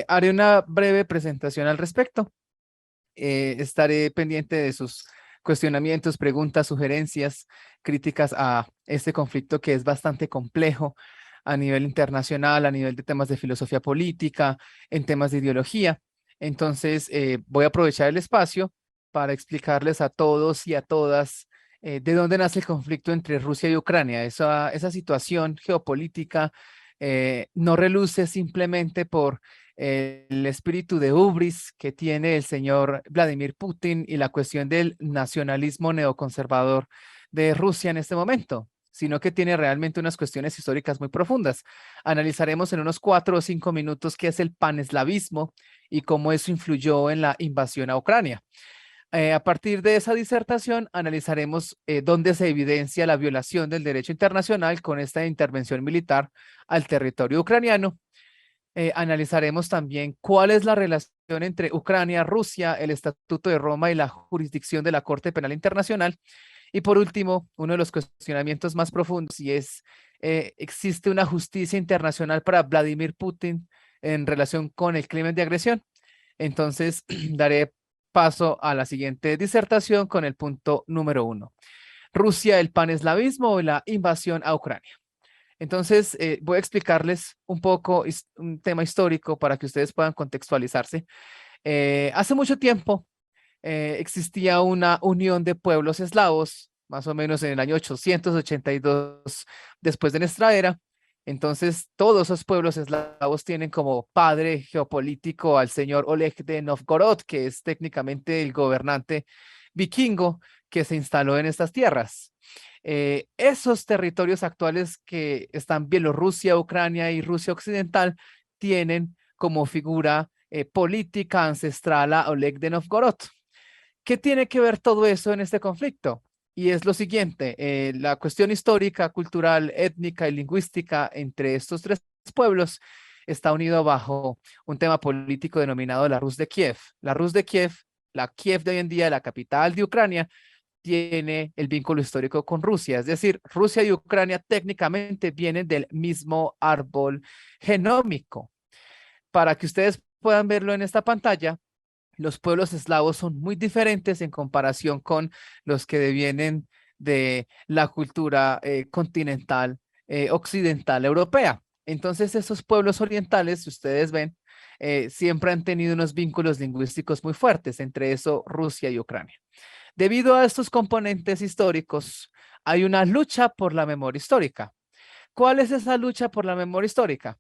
Haré una breve presentación al respecto. Estaré pendiente de sus cuestionamientos, preguntas, sugerencias, críticas a este conflicto que es bastante complejo a nivel internacional, a nivel de temas de filosofía política, en temas de ideología. Entonces, voy a aprovechar el espacio para explicarles a todos y a todas de dónde nace el conflicto entre Rusia y Ucrania. Esa situación geopolítica no reluce simplemente por el espíritu de hubris que tiene el señor Vladimir Putin y la cuestión del nacionalismo neoconservador de Rusia en este momento, sino que tiene realmente unas cuestiones históricas muy profundas. Analizaremos en unos 4 o 5 minutos qué es el paneslavismo y cómo eso influyó en la invasión a Ucrania. A partir de esa disertación, analizaremos dónde se evidencia la violación del derecho internacional con esta intervención militar al territorio ucraniano. Analizaremos también cuál es la relación entre Ucrania, Rusia, el Estatuto de Roma y la jurisdicción de la Corte Penal Internacional. Y por último, uno de los cuestionamientos más profundos y es, ¿existe una justicia internacional para Vladimir Putin en relación con el crimen de agresión? Entonces, daré paso a la siguiente disertación con el punto número 1. Rusia, el paneslavismo y la invasión a Ucrania. Entonces, voy a explicarles un poco un tema histórico para que ustedes puedan contextualizarse. Hace mucho tiempo existía una unión de pueblos eslavos, más o menos en el año 882 después de nuestra era. Entonces, todos esos pueblos eslavos tienen como padre geopolítico al señor Oleg de Novgorod, que es técnicamente el gobernante vikingo que se instaló en estas tierras. Esos territorios actuales que están Bielorrusia, Ucrania y Rusia Occidental tienen como figura política ancestral a Oleg de Novgorod. ¿Qué tiene que ver todo eso en este conflicto? Y es lo siguiente, la cuestión histórica, cultural, étnica y lingüística entre estos tres pueblos está unido bajo un tema político denominado la Rus de Kiev. La Rus de Kiev, la Kiev de hoy en día, la capital de Ucrania, tiene el vínculo histórico con Rusia. Es decir, Rusia y Ucrania técnicamente vienen del mismo árbol genómico. Para que ustedes puedan verlo en esta pantalla, los pueblos eslavos son muy diferentes en comparación con los que devienen de la cultura continental occidental europea. Entonces, esos pueblos orientales, si ustedes ven, siempre han tenido unos vínculos lingüísticos muy fuertes, entre eso Rusia y Ucrania. Debido a estos componentes históricos, hay una lucha por la memoria histórica. ¿Cuál es esa lucha por la memoria histórica?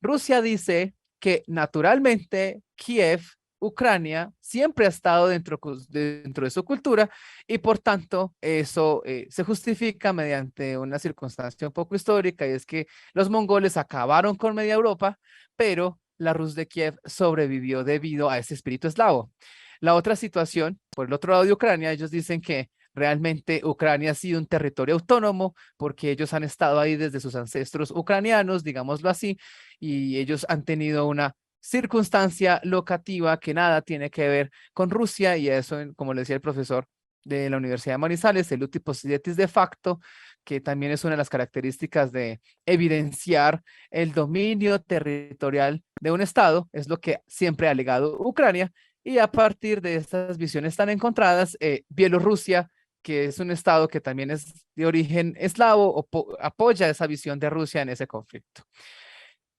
Rusia dice que naturalmente Kiev, Ucrania, siempre ha estado dentro de su cultura y por tanto eso se justifica mediante una circunstancia un poco histórica y es que los mongoles acabaron con media Europa, pero la Rus de Kiev sobrevivió debido a ese espíritu eslavo. La otra situación, por el otro lado de Ucrania, ellos dicen que realmente Ucrania ha sido un territorio autónomo porque ellos han estado ahí desde sus ancestros ucranianos, digámoslo así, y ellos han tenido una circunstancia locativa que nada tiene que ver con Rusia y eso, como le decía el profesor de la Universidad de Manizales, el uti possidetis de facto, que también es una de las características de evidenciar el dominio territorial de un Estado, es lo que siempre ha alegado Ucrania, y a partir de estas visiones tan encontradas, Bielorrusia, que es un Estado que también es de origen eslavo, apoya esa visión de Rusia en ese conflicto.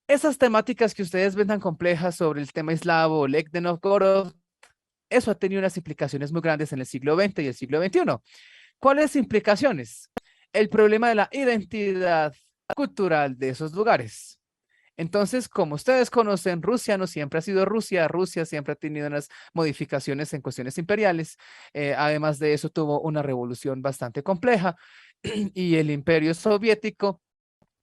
Esas temáticas que ustedes ven tan complejas sobre el tema eslavo, Oleg de Novgorod, eso ha tenido unas implicaciones muy grandes en el siglo XX y el siglo XXI. ¿Cuáles implicaciones? El problema de la identidad cultural de esos lugares. Entonces, como ustedes conocen, Rusia no siempre ha sido Rusia, Rusia siempre ha tenido unas modificaciones en cuestiones imperiales, además de eso tuvo una revolución bastante compleja y el imperio soviético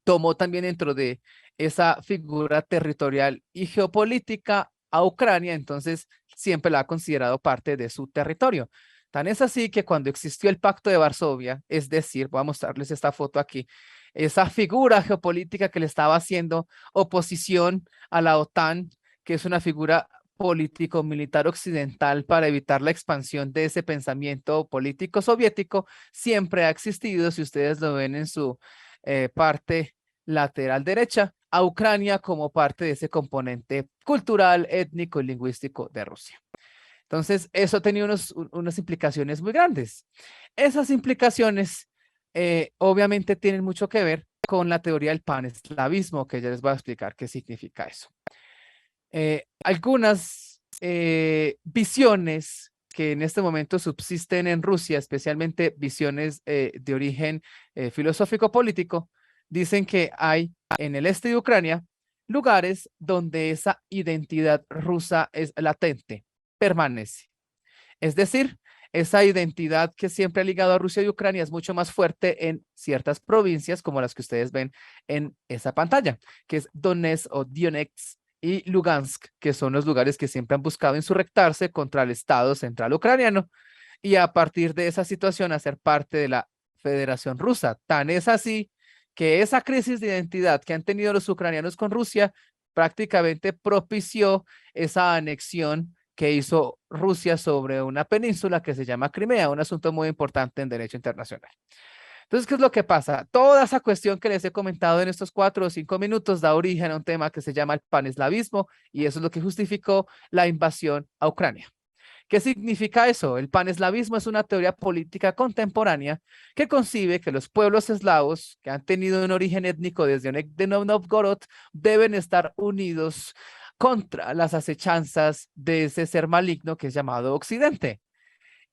tomó también dentro de esa figura territorial y geopolítica a Ucrania, entonces siempre la ha considerado parte de su territorio. Tan es así que cuando existió el Pacto de Varsovia, es decir, voy a mostrarles esta foto aquí, esa figura geopolítica que le estaba haciendo oposición a la OTAN, que es una figura político-militar occidental para evitar la expansión de ese pensamiento político soviético, siempre ha existido, si ustedes lo ven en su parte lateral derecha, a Ucrania como parte de ese componente cultural, étnico y lingüístico de Rusia. Entonces, eso tenía unas implicaciones muy grandes. Esas implicaciones obviamente tienen mucho que ver con la teoría del paneslavismo, que ya les voy a explicar qué significa eso. Algunas visiones que en este momento subsisten en Rusia, especialmente visiones de origen filosófico-político, dicen que hay en el este de Ucrania lugares donde esa identidad rusa es latente, permanece. Es decir, esa identidad que siempre ha ligado a Rusia y Ucrania es mucho más fuerte en ciertas provincias como las que ustedes ven en esa pantalla, que es Donetsk o Donetsk y Lugansk, que son los lugares que siempre han buscado insurrectarse contra el Estado central ucraniano y a partir de esa situación hacer parte de la Federación Rusa. Tan es así que esa crisis de identidad que han tenido los ucranianos con Rusia prácticamente propició esa anexión que hizo Rusia sobre una península que se llama Crimea, un asunto muy importante en derecho internacional. Entonces, ¿qué es lo que pasa? Toda esa cuestión que les he comentado en estos 4 o 5 minutos da origen a un tema que se llama el paneslavismo y eso es lo que justificó la invasión a Ucrania. ¿Qué significa eso? El paneslavismo es una teoría política contemporánea que concibe que los pueblos eslavos que han tenido un origen étnico desde Novgorod deben estar unidos contra las acechanzas de ese ser maligno que es llamado Occidente.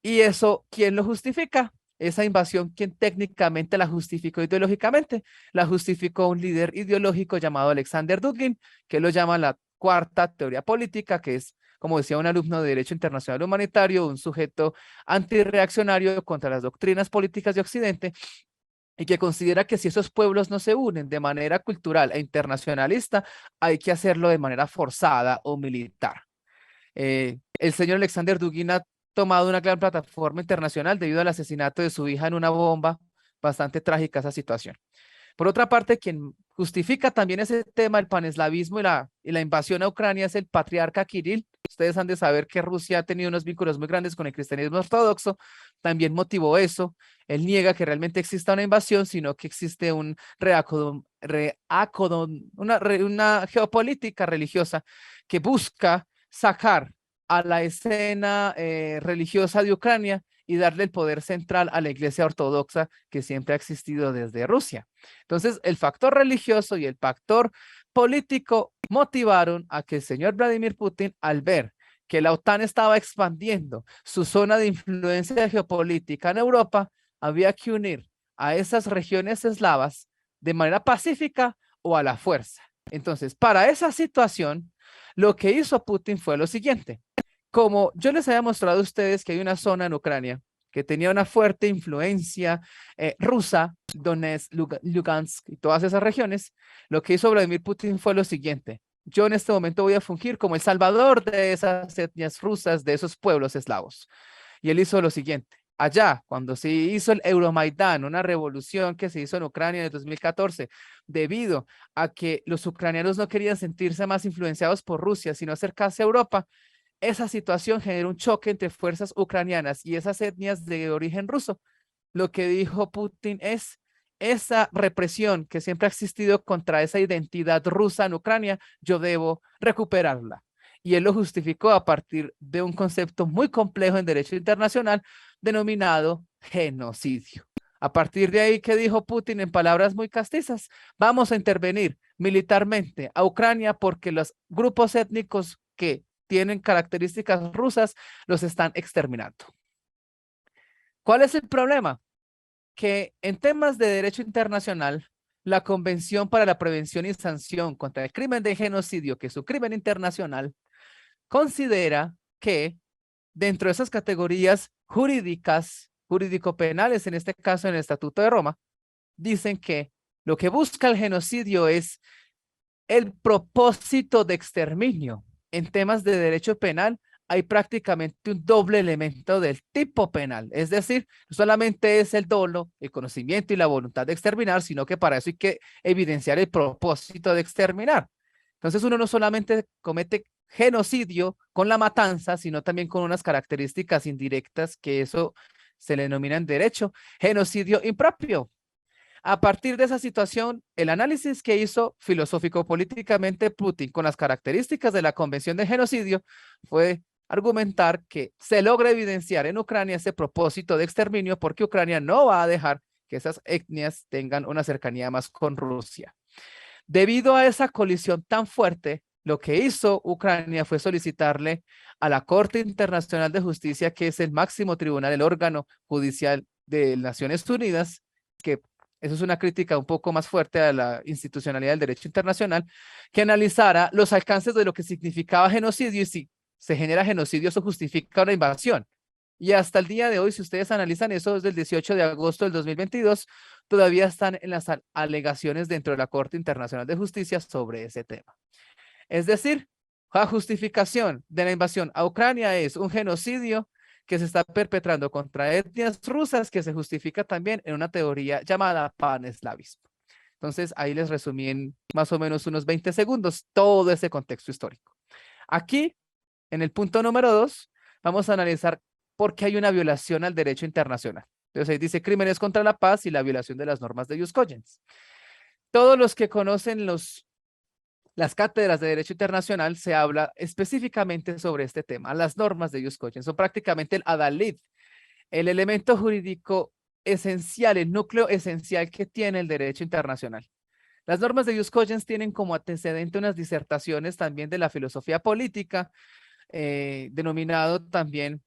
Y eso, ¿quién lo justifica? Esa invasión, ¿quién técnicamente la justificó ideológicamente? La justificó un líder ideológico llamado Alexander Dugin, que lo llama la cuarta teoría política, que es, como decía un alumno de Derecho Internacional Humanitario, un sujeto antirreaccionario contra las doctrinas políticas de Occidente, y que considera que si esos pueblos no se unen de manera cultural e internacionalista, hay que hacerlo de manera forzada o militar. El señor Alexander Dugin ha tomado una gran plataforma internacional debido al asesinato de su hija en una bomba, bastante trágica esa situación. Por otra parte, quien justifica también ese tema, el paneslavismo y la invasión a Ucrania, es el patriarca Kirill. Ustedes han de saber que Rusia ha tenido unos vínculos muy grandes con el cristianismo ortodoxo, también motivó eso. Él niega que realmente exista una invasión, sino que existe una geopolítica religiosa que busca sacar a la escena religiosa de Ucrania y darle el poder central a la iglesia ortodoxa que siempre ha existido desde Rusia. Entonces, el factor religioso y el factor político motivaron a que el señor Vladimir Putin, al ver que la OTAN estaba expandiendo su zona de influencia geopolítica en Europa, había que unir a esas regiones eslavas de manera pacífica o a la fuerza. Entonces, para esa situación, lo que hizo Putin fue lo siguiente. Como yo les había mostrado a ustedes que hay una zona en Ucrania que tenía una fuerte influencia rusa, Donetsk, Lugansk y todas esas regiones, lo que hizo Vladimir Putin fue lo siguiente. Yo en este momento voy a fungir como el salvador de esas etnias rusas, de esos pueblos eslavos. Y él hizo lo siguiente. Allá, cuando se hizo el Euromaidán, una revolución que se hizo en Ucrania en el 2014, debido a que los ucranianos no querían sentirse más influenciados por Rusia, sino acercarse a Europa, esa situación generó un choque entre fuerzas ucranianas y esas etnias de origen ruso. Lo que dijo Putin es, esa represión que siempre ha existido contra esa identidad rusa en Ucrania, yo debo recuperarla. Y él lo justificó a partir de un concepto muy complejo en derecho internacional denominado genocidio. A partir de ahí, ¿qué dijo Putin en palabras muy castizas? Vamos a intervenir militarmente a Ucrania porque los grupos étnicos que tienen características rusas los están exterminando. ¿Cuál es el problema? Que en temas de derecho internacional, la Convención para la Prevención y Sanción contra el Crimen de Genocidio, que es un crimen internacional, considera que dentro de esas categorías jurídicas, jurídico-penales, en este caso en el Estatuto de Roma, dicen que lo que busca el genocidio es el propósito de exterminio. En temas de derecho penal hay prácticamente un doble elemento del tipo penal, es decir, no solamente es el dolo, el conocimiento y la voluntad de exterminar, sino que para eso hay que evidenciar el propósito de exterminar. Entonces uno no solamente comete genocidio con la matanza, sino también con unas características indirectas que eso se le denomina en derecho genocidio impropio. A partir de esa situación, el análisis que hizo filosófico-políticamente Putin con las características de la Convención de Genocidio fue argumentar que se logra evidenciar en Ucrania ese propósito de exterminio porque Ucrania no va a dejar que esas etnias tengan una cercanía más con Rusia. Debido a esa colisión tan fuerte, lo que hizo Ucrania fue solicitarle a la Corte Internacional de Justicia, que es el máximo tribunal, el órgano judicial de Naciones Unidas, que eso es una crítica un poco más fuerte a la institucionalidad del derecho internacional, que analizara los alcances de lo que significaba genocidio y si se genera genocidio, eso justifica una invasión. Y hasta el día de hoy, si ustedes analizan eso, desde el 18 de agosto del 2022, todavía están en las alegaciones dentro de la Corte Internacional de Justicia sobre ese tema. Es decir, la justificación de la invasión a Ucrania es un genocidio que se está perpetrando contra etnias rusas que se justifica también en una teoría llamada paneslavismo. Entonces, ahí les resumí en más o menos unos 20 segundos todo ese contexto histórico. Aquí, en el punto número 2, vamos a analizar por qué hay una violación al derecho internacional. Entonces, ahí dice crímenes contra la paz y la violación de las normas de Jus Cogens. Todos los que conocen las cátedras de Derecho Internacional se habla específicamente sobre este tema. Las normas de Jus Cogens son prácticamente el adalid, el elemento jurídico esencial, el núcleo esencial que tiene el derecho internacional. Las normas de Jus Cogens tienen como antecedente unas disertaciones también de la filosofía política, denominado también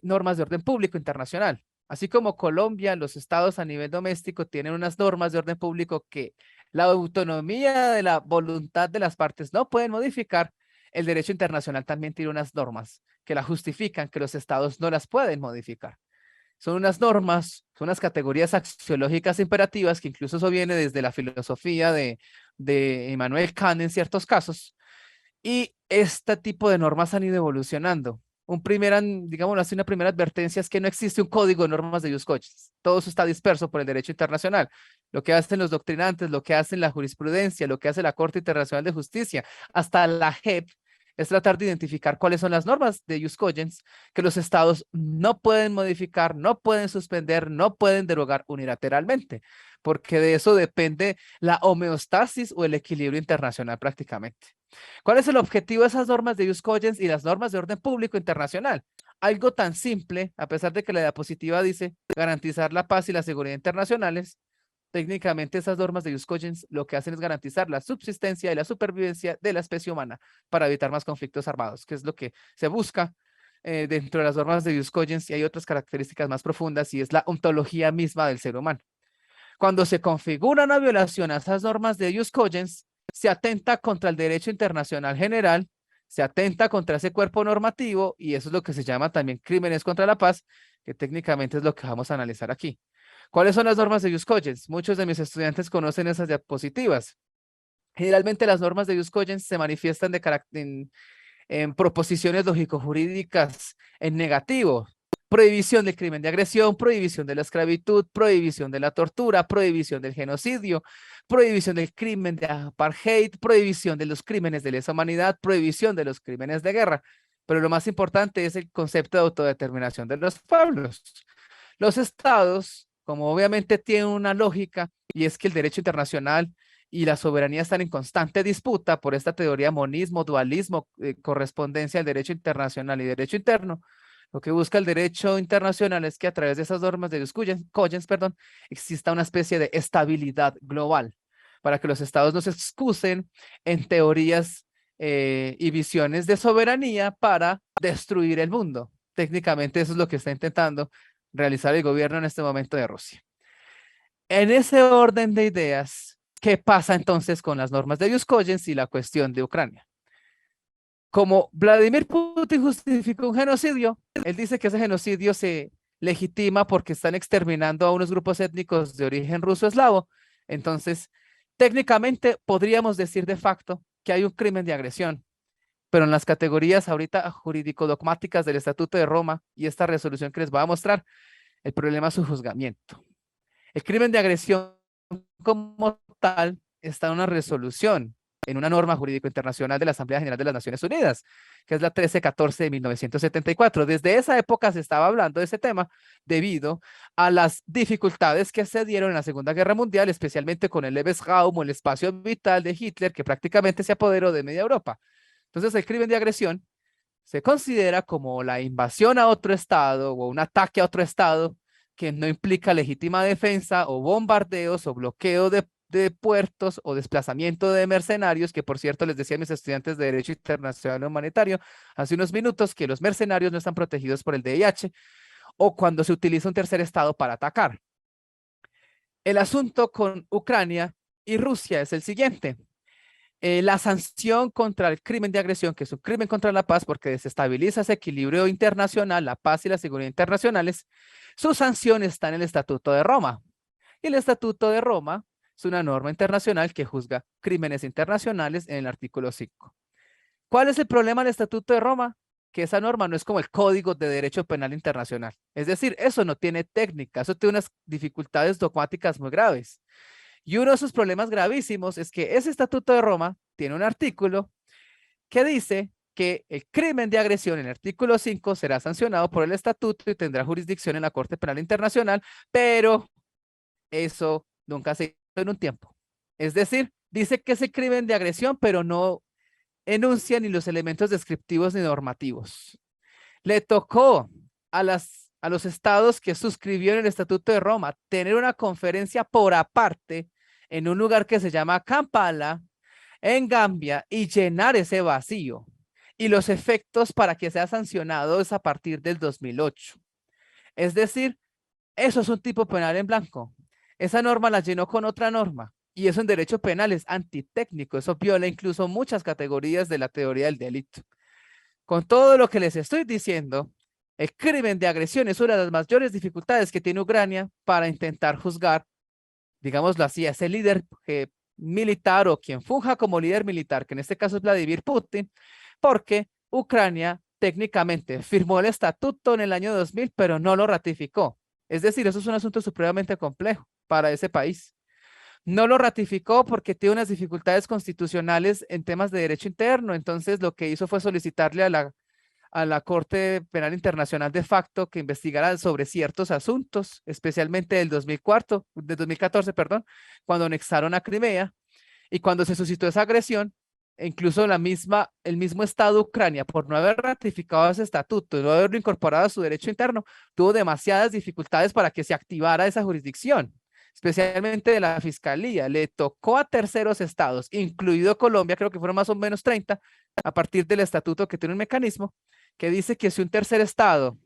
normas de orden público internacional. Así como Colombia, los estados a nivel doméstico tienen unas normas de orden público que la autonomía de la voluntad de las partes no pueden modificar, el derecho internacional también tiene unas normas que la justifican, que los estados no las pueden modificar. Son unas normas, son unas categorías axiológicas imperativas que incluso eso viene desde la filosofía de Immanuel Kant en ciertos casos. Y este tipo de normas han ido evolucionando. Digámoslo así, una primera advertencia es que no existe un código de normas de Jus Cogens. Todo eso está disperso por el derecho internacional. Lo que hacen los doctrinantes, lo que hace la jurisprudencia, lo que hace la Corte Internacional de Justicia, hasta la JEP, es tratar de identificar cuáles son las normas de Jus Cogens que los estados no pueden modificar, no pueden suspender, no pueden derogar unilateralmente, porque de eso depende la homeostasis o el equilibrio internacional prácticamente. ¿Cuál es el objetivo de esas normas de Jus Cogens y las normas de orden público internacional? Algo tan simple, a pesar de que la diapositiva dice garantizar la paz y la seguridad internacionales, técnicamente esas normas de Jus Cogens lo que hacen es garantizar la subsistencia y la supervivencia de la especie humana para evitar más conflictos armados, que es lo que se busca dentro de las normas de Jus Cogens, y hay otras características más profundas y es la ontología misma del ser humano. Cuando se configura una violación a esas normas de Jus Cogens, se atenta contra el derecho internacional general, se atenta contra ese cuerpo normativo y eso es lo que se llama también crímenes contra la paz, que técnicamente es lo que vamos a analizar aquí. ¿Cuáles son las normas de Jus Cogens? Muchos de mis estudiantes conocen esas diapositivas. Generalmente las normas de Jus Cogens se manifiestan en proposiciones lógico-jurídicas en negativo. Prohibición del crimen de agresión, prohibición de la esclavitud, prohibición de la tortura, prohibición del genocidio, prohibición del crimen de apartheid, prohibición de los crímenes de lesa humanidad, prohibición de los crímenes de guerra. Pero lo más importante es el concepto de autodeterminación de los pueblos. Los estados, como obviamente tienen una lógica, y es que el derecho internacional y la soberanía están en constante disputa por esta teoría monismo, dualismo, correspondencia al derecho internacional y derecho interno. Lo que busca el derecho internacional es que a través de esas normas de Cogens, exista una especie de estabilidad global para que los estados no se excusen en teorías y visiones de soberanía para destruir el mundo. Técnicamente eso es lo que está intentando realizar el gobierno en este momento de Rusia. En ese orden de ideas, ¿qué pasa entonces con las normas de Jus Cogens y la cuestión de Ucrania? Como Vladimir Putin justificó un genocidio, él dice que ese genocidio se legitima porque están exterminando a unos grupos étnicos de origen ruso-eslavo. Entonces, técnicamente podríamos decir de facto que hay un crimen de agresión, pero en las categorías ahorita jurídico-dogmáticas del Estatuto de Roma y esta resolución que les voy a mostrar, el problema es su juzgamiento. El crimen de agresión como tal está en una resolución en una norma jurídico internacional de la Asamblea General de las Naciones Unidas, que es la 1314 de 1974. Desde esa época se estaba hablando de ese tema debido a las dificultades que se dieron en la Segunda Guerra Mundial, especialmente con el Lebensraum o el espacio vital de Hitler, que prácticamente se apoderó de media Europa. Entonces, el crimen de agresión se considera como la invasión a otro estado o un ataque a otro estado que no implica legítima defensa o bombardeos o bloqueo de puertos o desplazamiento de mercenarios, que por cierto les decía a mis estudiantes de Derecho Internacional Humanitario hace unos minutos que los mercenarios no están protegidos por el DIH, o cuando se utiliza un tercer estado para atacar. El asunto con Ucrania y Rusia es el siguiente. La sanción contra el crimen de agresión, que es un crimen contra la paz porque desestabiliza ese equilibrio internacional, la paz y la seguridad internacionales, su sanción está en el Estatuto de Roma. Y el Estatuto de Roma es una norma internacional que juzga crímenes internacionales en el artículo 5. ¿Cuál es el problema del Estatuto de Roma? Que esa norma no es como el Código de Derecho Penal Internacional. Es decir, eso no tiene técnica, eso tiene unas dificultades dogmáticas muy graves. Y uno de sus problemas gravísimos es que ese Estatuto de Roma tiene un artículo que dice que el crimen de agresión en el artículo 5 será sancionado por el estatuto y tendrá jurisdicción en la Corte Penal Internacional, pero eso nunca se hizo en un tiempo. Es decir, dice que es el crimen de agresión, pero no enuncia ni los elementos descriptivos ni normativos. Le tocó a los estados que suscribieron el Estatuto de Roma tener una conferencia por aparte en un lugar que se llama Kampala, en Gambia, y llenar ese vacío. Y los efectos para que sea sancionado es a partir del 2008. Es decir, eso es un tipo penal en blanco. Esa norma la llenó con otra norma. Y eso en derecho penal es antitécnico. Eso viola incluso muchas categorías de la teoría del delito. Con todo lo que les estoy diciendo, el crimen de agresión es una de las mayores dificultades que tiene Ucrania para intentar juzgar, digámoslo así, a ese líder militar o quien funja como líder militar, que en este caso es Vladimir Putin, porque Ucrania técnicamente firmó el estatuto en el año 2000, pero no lo ratificó. Es decir, eso es un asunto supremamente complejo para ese país. No lo ratificó porque tiene unas dificultades constitucionales en temas de derecho interno. Entonces, lo que hizo fue solicitarle a la Corte Penal Internacional de facto que investigara sobre ciertos asuntos, especialmente del 2014, perdón, cuando anexaron a Crimea y cuando se suscitó esa agresión. E incluso el mismo Estado de Ucrania, por no haber ratificado ese estatuto y no haberlo incorporado a su derecho interno, tuvo demasiadas dificultades para que se activara esa jurisdicción, especialmente de la Fiscalía. Le tocó a terceros estados, incluido Colombia, creo que fueron más o menos 30, a partir del estatuto que tiene un mecanismo que dice que si un tercer estado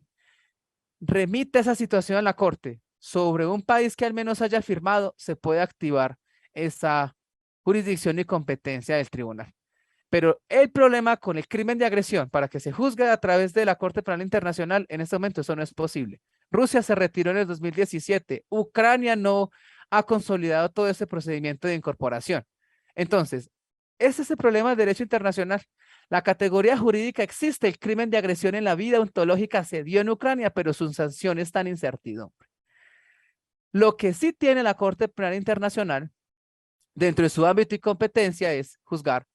remite esa situación a la Corte sobre un país que al menos haya firmado, se puede activar esa jurisdicción y competencia del tribunal. Pero el problema con el crimen de agresión, para que se juzgue a través de la Corte Penal Internacional, en este momento eso no es posible. Rusia se retiró en el 2017. Ucrania no ha consolidado todo ese procedimiento de incorporación. Entonces, ese es el problema del derecho internacional. La categoría jurídica existe, el crimen de agresión en la vida ontológica se dio en Ucrania, pero sus sanciones están en incertidumbre. Lo que sí tiene la Corte Penal Internacional dentro de su ámbito y competencia es juzgar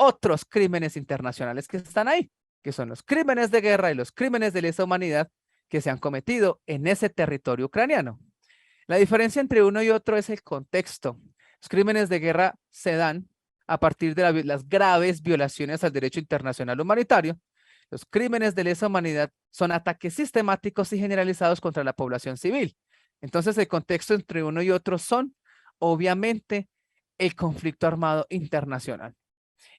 otros crímenes internacionales que están ahí, que son los crímenes de guerra y los crímenes de lesa humanidad que se han cometido en ese territorio ucraniano. La diferencia entre uno y otro es el contexto. Los crímenes de guerra se dan a partir de las graves violaciones al derecho internacional humanitario. Los crímenes de lesa humanidad son ataques sistemáticos y generalizados contra la población civil. Entonces, el contexto entre uno y otro son, obviamente, el conflicto armado internacional.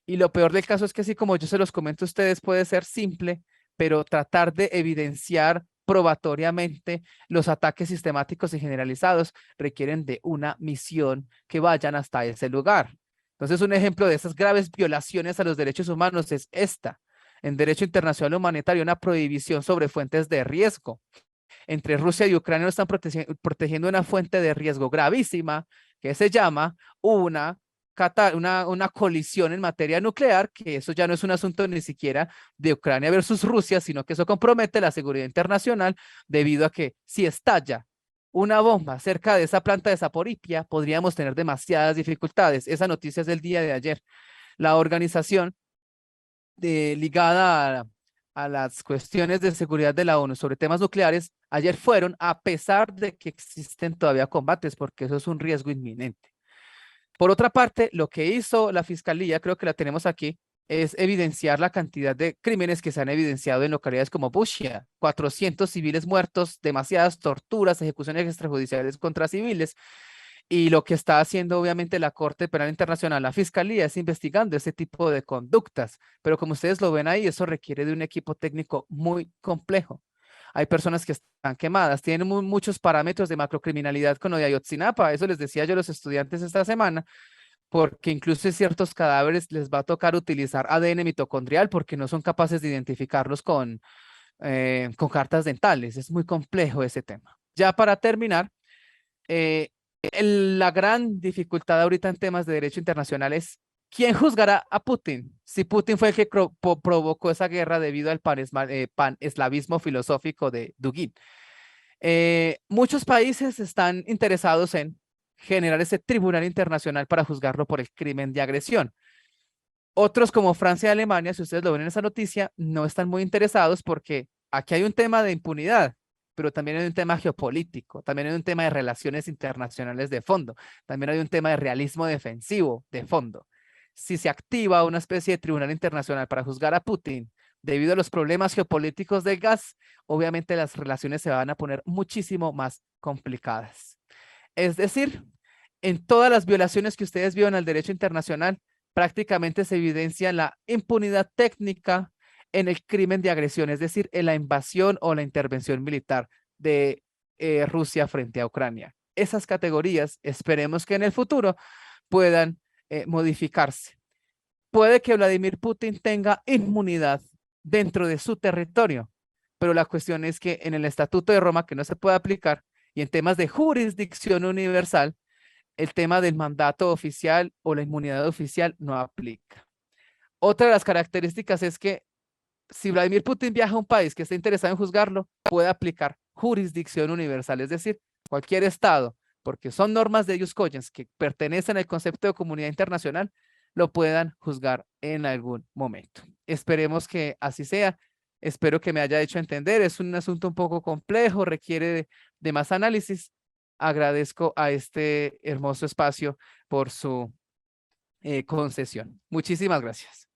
Y lo peor del caso es que así como yo se los comento a ustedes, puede ser simple, pero tratar de evidenciar probatoriamente los ataques sistemáticos y generalizados requieren de una misión que vayan hasta ese lugar. Entonces, un ejemplo de esas graves violaciones a los derechos humanos es esta. En derecho internacional humanitario, una prohibición sobre fuentes de riesgo. Entre Rusia y Ucrania están protegiendo una fuente de riesgo gravísima que se llama una colisión en materia nuclear, que eso ya no es un asunto ni siquiera de Ucrania versus Rusia, sino que eso compromete la seguridad internacional debido a que si estalla una bomba cerca de esa planta de Zaporizhia, podríamos tener demasiadas dificultades. Esa noticia es del día de ayer. La organización ligada a las cuestiones de seguridad de la ONU sobre temas nucleares, ayer fueron, a pesar de que existen todavía combates, porque eso es un riesgo inminente. Por otra parte, lo que hizo la Fiscalía, creo que la tenemos aquí, es evidenciar la cantidad de crímenes que se han evidenciado en localidades como Bushia, 400 civiles muertos, demasiadas torturas, ejecuciones extrajudiciales contra civiles, y lo que está haciendo obviamente la Corte Penal Internacional, la Fiscalía, es investigando ese tipo de conductas, pero como ustedes lo ven ahí, eso requiere de un equipo técnico muy complejo. Hay personas que están quemadas, tienen muchos parámetros de macrocriminalidad con lo de Ayotzinapa, eso les decía yo a los estudiantes esta semana, porque incluso en ciertos cadáveres les va a tocar utilizar ADN mitocondrial porque no son capaces de identificarlos con cartas dentales. Es muy complejo ese tema. Ya para terminar, eh, la gran dificultad ahorita en temas de derecho internacional es quién juzgará a Putin. Si Putin fue el que provocó esa guerra debido al pan-eslavismo filosófico de Dugin. Muchos países están interesados en generar ese tribunal internacional para juzgarlo por el crimen de agresión. Otros como Francia y Alemania, si ustedes lo ven en esa noticia, no están muy interesados porque aquí hay un tema de impunidad, pero también hay un tema geopolítico, también hay un tema de relaciones internacionales de fondo, también hay un tema de realismo defensivo de fondo. Si se activa una especie de tribunal internacional para juzgar a Putin debido a los problemas geopolíticos del gas, obviamente las relaciones se van a poner muchísimo más complicadas. Es decir, en todas las violaciones que ustedes vieron al derecho internacional, prácticamente se evidencia la impunidad técnica en el crimen de agresión, es decir, en la invasión o la intervención militar de Rusia frente a Ucrania. Esas categorías esperemos que en el futuro puedan modificarse. Puede que Vladimir Putin tenga inmunidad dentro de su territorio, pero la cuestión es que en el Estatuto de Roma, que no se puede aplicar, y en temas de jurisdicción universal, el tema del mandato oficial o la inmunidad oficial no aplica. Otra de las características es que si Vladimir Putin viaja a un país que esté interesado en juzgarlo, puede aplicar jurisdicción universal, es decir, cualquier estado, porque son normas de ius cogens que pertenecen al concepto de comunidad internacional, lo puedan juzgar en algún momento. Esperemos que así sea. Espero que me haya hecho entender. Es un asunto un poco complejo, requiere de más análisis. Agradezco a este hermoso espacio por su concesión. Muchísimas gracias.